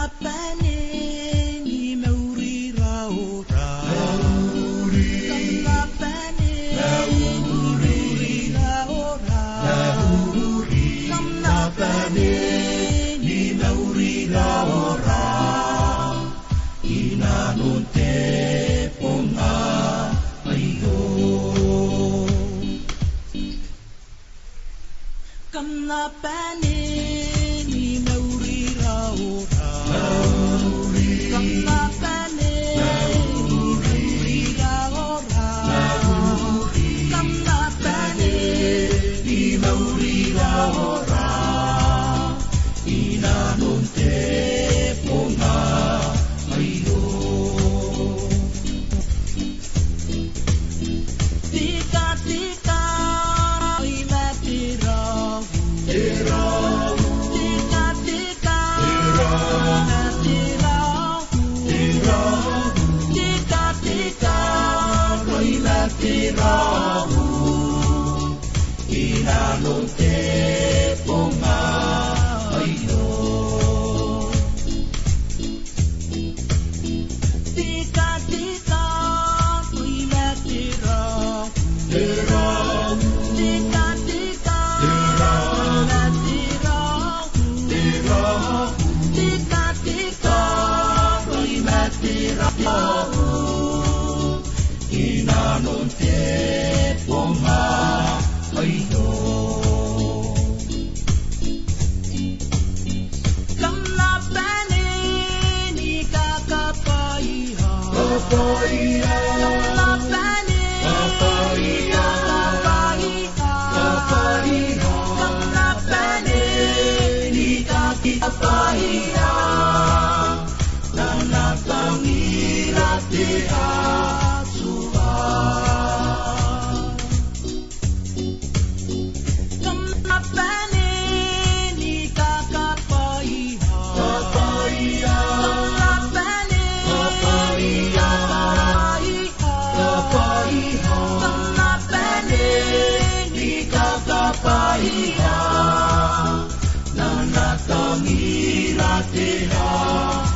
Kamnapane ni mauri raora. Kamnapane ni mauri raora. Kamnapane ni mauri raora. Inanonte ponga ayo. Kamnapane ni mauri raora. Kamnapane ni mauri raora. Kamnapane ni mauri raora. Inanonte ponga ayo. Tika tika imatirahu. Tika tika imatirahu. Tika tika imatirahu. Inanonte ponga ayo. Tika tika imatirahu. Tika tika imatirahu. Tika tika imatirahu. Inanonte ponga ayo. Kamnapane ni kakapaiha. Kamnapane ni kakapaiha. Kamnapane ni kakapaiha. Nanatangira te asuha. Kamnapane ni kakapaiha. Kamnapane ni kakapaiha. Kamnapane ni kakapaiha. Nanatangira te asuha.